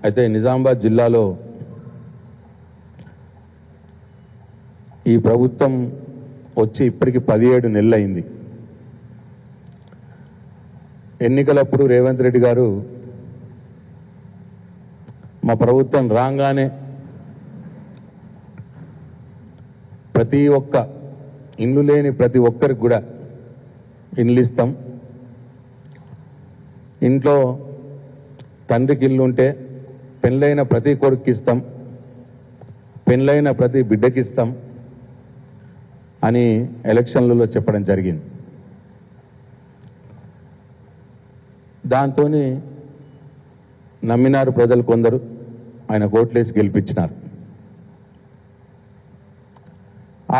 అయితే నిజామాబాద్ జిల్లాలో ఈ ప్రభుత్వం వచ్చి ఇప్పటికి 17 నెలలు అయింది. ఎన్నికలప్పుడు రేవంత్ రెడ్డి గారు మా ప్రభుత్వం రాగానే ప్రతి ఒక్క ఇల్లు లేని ప్రతి ఒక్కరికి కూడా ఇల్లు ఇస్తాం, ఇంట్లో తండ్రికి ఇల్లు ఉంటే పెళ్ళైన ప్రతి కొడుకు ఇస్తాం, పెళ్ళైన ప్రతి బిడ్డకి ఇస్తాం అని ఎలక్షన్లలో చెప్పడం జరిగింది. దాంతో నమ్మినారు ప్రజలు, కొందరు ఆయన ఓట్లేసి గెలిపించినారు,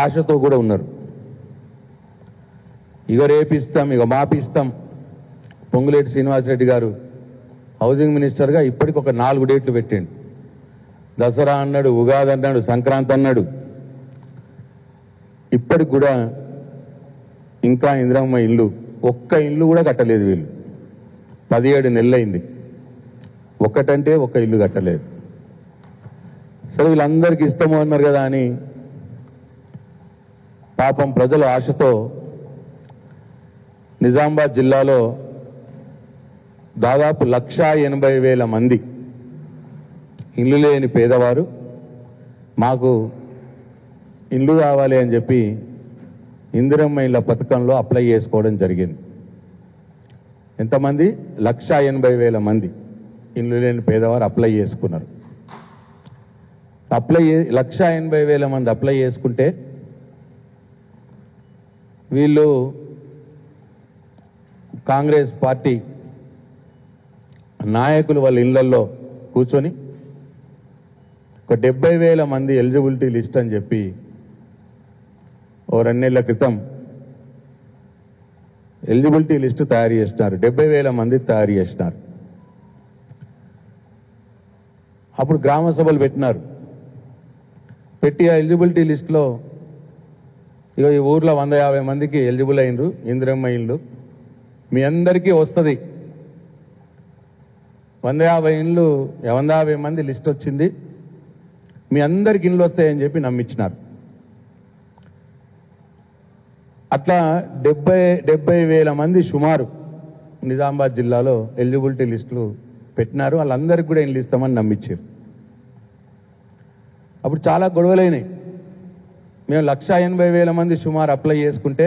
ఆశతో కూడా ఉన్నారు. ఇక రేపిస్తాం, ఇక మాపిస్తాం. పొంగులేటి శ్రీనివాసరెడ్డి గారు హౌసింగ్ మినిస్టర్గా ఇప్పటికి ఒక 4 డేట్లు పెట్టిండు. దసరా అన్నాడు, ఉగాది అన్నాడు, సంక్రాంతి అన్నాడు. ఇప్పటికి కూడా ఇంకా ఇందిరమ్మ ఇల్లు ఒక్క ఇల్లు కూడా కట్టలేదు వీళ్ళు. 17 నెలలైంది, ఒక్కటంటే ఒక్క ఇల్లు కట్టలేదు. సరే వీళ్ళందరికీ ఇస్తాము అన్నారు కదా అని పాపం ప్రజల ఆశతో నిజామాబాద్ జిల్లాలో దాదాపు 1,80,000 మంది ఇల్లు లేని పేదవారు మాకు ఇల్లు కావాలి అని చెప్పి ఇందిరమ్మ ఇళ్ళ పథకంలో అప్లై చేసుకోవడం జరిగింది. ఎంతమంది? 1,80,000 మంది ఇల్లు లేని పేదవారు అప్లై చేసుకున్నారు. 1,80,000 మంది అప్లై చేసుకుంటే వీళ్ళు కాంగ్రెస్ పార్టీ నాయకులు వాళ్ళ ఇళ్లలో కూర్చొని ఒక 70,000 మంది ఎలిజిబిలిటీ లిస్ట్ అని చెప్పి ఓ 2 నెలల క్రితం ఎలిజిబిలిటీ లిస్టు తయారు చేసినారు. 70,000 మంది తయారు చేసినారు. అప్పుడు గ్రామ సభలు పెట్టినారు. పెట్టి ఆ ఎలిజిబిలిటీ లిస్టులో ఇక ఈ ఊర్లో 150 మందికి ఎలిజిబుల్ అయినరు ఇందిరమ్మ ఇల్లు, మీ అందరికీ వస్తుంది. 150 మంది లిస్ట్ వచ్చింది, మీ అందరికి ఇల్లు వస్తాయని చెప్పి నమ్మించినారు. అట్లా 70,000 మంది సుమారు నిజామాబాద్ జిల్లాలో ఎలిజిబిలిటీ లిస్టులు పెట్టినారు. వాళ్ళందరికీ కూడా ఇల్లు ఇస్తామని నమ్మించారు. అప్పుడు చాలా గొడవలైనాయి. మేము 1,80,000 మంది సుమారు అప్లై చేసుకుంటే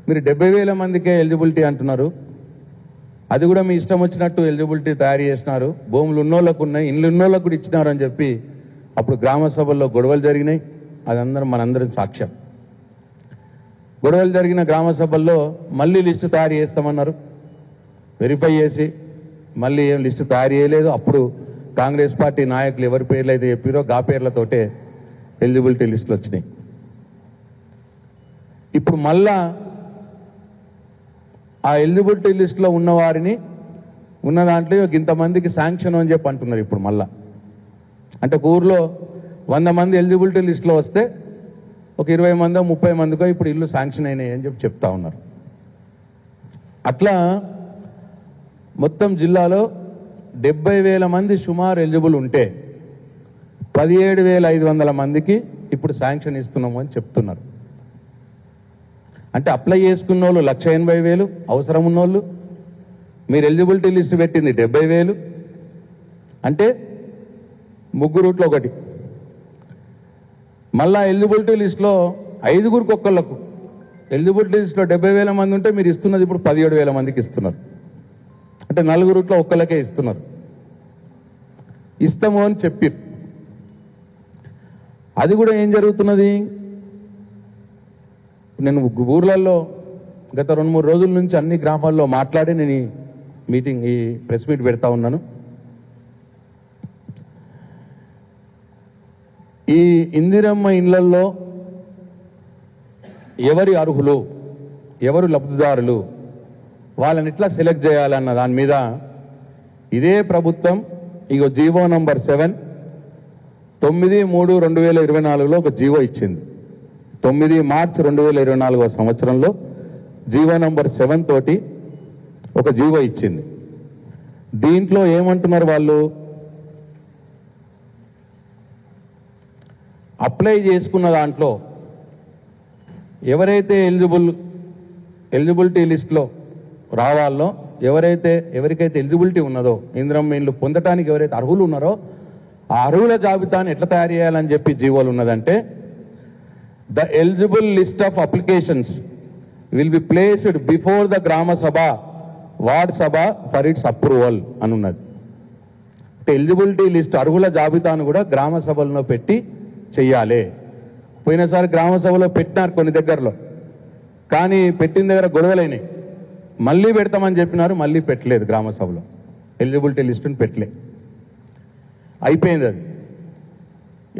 మీరు 70,000 మందికే ఎలిజిబిలిటీ అంటున్నారు, అది కూడా మీ ఇష్టం వచ్చినట్టు ఎలిజిబిలిటీ తయారు చేసినారు, భూములు ఉన్నోళ్ళకు ఉన్నాయి, ఇల్లు ఉన్నోళ్ళకు కూడా ఇచ్చినారు అని చెప్పి అప్పుడు గ్రామ సభల్లో గొడవలు జరిగినాయి. అదందరం మనందరం సాక్ష్యం. గొడవలు జరిగిన గ్రామ సభల్లో మళ్ళీ లిస్టు తయారు చేస్తామన్నారు. వెరిఫై చేసి మళ్ళీ ఏం లిస్టు తయారు చేయలేదు. అప్పుడు కాంగ్రెస్ పార్టీ నాయకులు ఎవరి పేర్లు అయితే చెప్పారో గా పేర్లతోటే ఎలిజిబిలిటీ లిస్టులు వచ్చినాయి. ఇప్పుడు మళ్ళా ఆ ఎలిజిబిలిటీ లిస్టులో ఉన్న వారిని ఉన్న దాంట్లో ఇంతమందికి శాంక్షన్ అని చెప్పి అంటున్నారు. ఇప్పుడు మళ్ళా అంటే ఒక ఊర్లో 100 మంది ఎలిజిబిలిటీ లిస్టులో వస్తే ఒక 20 మందో 30 మందికో ఇప్పుడు ఇల్లు శాంక్షన్ అయినాయి అని చెప్పి చెప్తా ఉన్నారు. అట్లా మొత్తం జిల్లాలో 70,000 మంది సుమారు ఎలిజిబుల్ ఉంటే 17,500 మందికి ఇప్పుడు శాంక్షన్ ఇస్తున్నాము అని చెప్తున్నారు. అంటే అప్లై చేసుకున్న వాళ్ళు 1,80,000, అవసరం ఉన్నోళ్ళు మీరు ఎలిజిబిలిటీ లిస్ట్ పెట్టింది 70,000, అంటే 3 రూట్లో ఒకటి. మళ్ళా ఎలిజిబిలిటీ లిస్టులో 5గురికి ఒక్కళ్ళకు ఎలిజిబిలిటీ లిస్టులో 70,000 మంది ఉంటే మీరు ఇస్తున్నది ఇప్పుడు 17,000 మందికి ఇస్తున్నారు. అంటే 4 రూట్లో ఒక్కళ్ళకే ఇస్తున్నారు. ఇస్తాము అని చెప్పి అది కూడా ఏం జరుగుతున్నది? నేను ఊర్లలో గత 2-3 రోజుల నుంచి అన్ని గ్రామాల్లో మాట్లాడి నేను ఈ ప్రెస్ మీట్ పెడతా ఉన్నాను. ఈ ఇందిరమ్మ ఇళ్లలో ఎవరి అర్హులు, ఎవరు లబ్ధిదారులు, వాళ్ళని ఎట్లా సెలెక్ట్ చేయాలన్న దాని మీద ఇదే ప్రభుత్వం ఇగో జీవో నంబర్ 7 9/3/2024లో ఒక జీవో ఇచ్చింది. 9 మార్చి 2024 సంవత్సరంలో జీవో నంబర్ 7 తోటి ఒక జీవో ఇచ్చింది. దీంట్లో ఏమంటున్నారు వాళ్ళు? అప్లై చేసుకున్న దాంట్లో ఎవరైతే ఎలిజిబిలిటీ లిస్ట్లో రావాలో, ఎవరికైతే ఎలిజిబిలిటీ ఉన్నదో, ఇందిరమ్మ ఇండ్లు పొందటానికి ఎవరైతే అర్హులు ఉన్నారో ఆ అర్హుల జాబితాను ఎట్లా తయారు చేయాలని చెప్పి జీవోలు ఉన్నదంటే, the eligible list of applications will be placed before the గ్రామ సభ ward Sabha for it's approval అని ఉన్నది. అంటే ఎలిజిబిలిటీ లిస్ట్ అర్హుల జాబితాను కూడా గ్రామ సభల్లో పెట్టి చెయ్యాలి. పోయినసారి గ్రామ సభలో పెట్టినారు కొన్ని దగ్గరలో, కానీ పెట్టిన దగ్గర గొడవలైనాయి. మళ్ళీ పెడతామని చెప్పినారు, మళ్ళీ పెట్టలేదు. గ్రామ సభలో ఎలిజిబిలిటీ లిస్టును పెట్టలే, అయిపోయింది అది.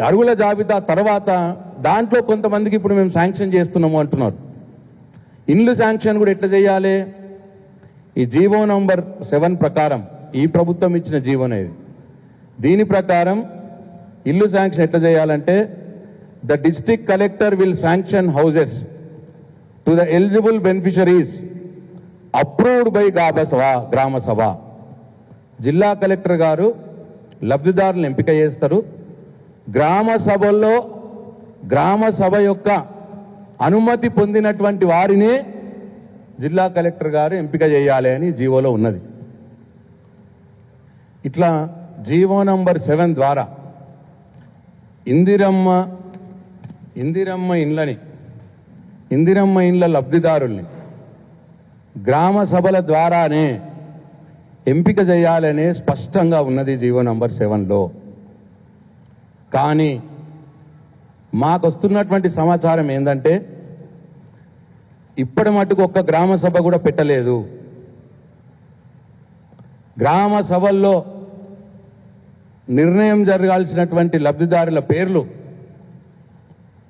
అర్హుల జాబితా తర్వాత దాంట్లో కొంతమందికి ఇప్పుడు మేము శాంక్షన్ చేస్తున్నాము అంటున్నారు. ఇండ్లు శాంక్షన్ కూడా ఎట్లా చేయాలి? ఈ జీవో నంబర్ 7 ప్రకారం, ఈ ప్రభుత్వం ఇచ్చిన జీవోనేది, దీని ప్రకారం ఇల్లు శాంక్షన్ ఎట్లా చేయాలంటే, the district collector will sanction houses to the eligible beneficiaries approved by గ్రామ సభ. జిల్లా కలెక్టర్ గారు లబ్ధిదారులను ఎంపిక చేస్తారు. గ్రామ సభల్లో గ్రామ సభ యొక్క అనుమతి పొందినటువంటి వారిని జిల్లా కలెక్టర్ గారు ఎంపిక చేయాలి అని జీవోలో ఉన్నది. ఇట్లా జీవో నంబర్ 7 ద్వారా ఇందిరమ్మ ఇండ్ల లబ్ధిదారుల్ని గ్రామ సభల ద్వారానే ఎంపిక చేయాలనే స్పష్టంగా ఉన్నది జీవో నంబర్ 7లో. కానీ మాకు వస్తున్నటువంటి సమాచారం ఏంటంటే, ఇప్పటి మటుకు ఒక్క గ్రామ సభ కూడా పెట్టలేదు. గ్రామ సభల్లో నిర్ణయం జరగాల్సినటువంటి లబ్ధిదారుల పేర్లు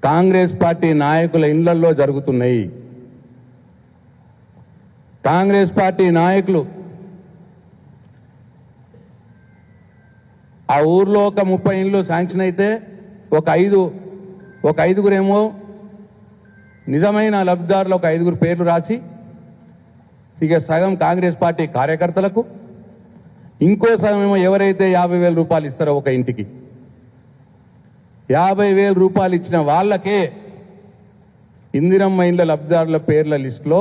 కాంగ్రెస్ పార్టీ నాయకుల ఇండ్లల్లో జరుగుతున్నాయి. కాంగ్రెస్ పార్టీ నాయకులు ఆ ఊర్లో ఒక 30 ఇండ్లు శాంక్షన్ అయితే ఒక ఐదుగురేమో నిజమైన లబ్ధిదారులు ఒక 5 పేర్లు రాసి, ఇక సగం కాంగ్రెస్ పార్టీ కార్యకర్తలకు, ఇంకో సగం ఏమో ఎవరైతే 50,000 రూపాయలు ఇస్తారో ఒక ఇంటికి 50,000 రూపాయలు ఇచ్చిన వాళ్ళకే ఇందిరమ్మ ఇండ్ల లబ్ధిదారుల పేర్ల లిస్టులో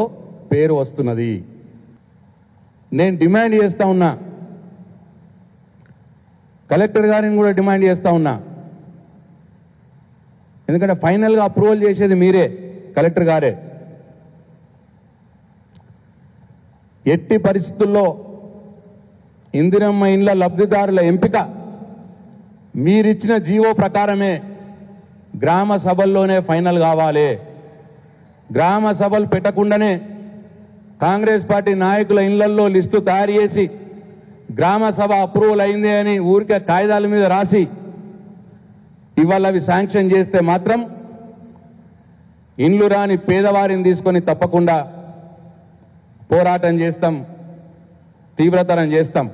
పేరు వస్తున్నది. నేను డిమాండ్ చేస్తా ఉన్నా, కలెక్టర్ గారిని కూడా డిమాండ్ చేస్తా ఉన్నా. ఎందుకంటే ఫైనల్గా అప్రూవల్ చేసేది మీరే, కలెక్టర్ గారే. ఎట్టి పరిస్థితుల్లో ఇందిరమ్మ ఇండ్ల లబ్ధిదారుల ఎంపిక మీరిచ్చిన జీవో ప్రకారమే గ్రామ సభల్లోనే ఫైనల్ కావాలి. గ్రామ సభలు పెట్టకుండానే కాంగ్రెస్ పార్టీ నాయకుల ఇళ్లల్లో లిస్టు తయారు చేసి గ్రామ సభ అప్రూవల్ అయింది అని ఊరికే కాగితాల మీద రాసి ఇవాళ అవి శాంక్షన్ చేస్తే మాత్రం ఇండ్లు రాని పేదవారిని తీసుకొని తప్పకుండా పోరాటం చేస్తాం, తీవ్రతరం చేస్తాం.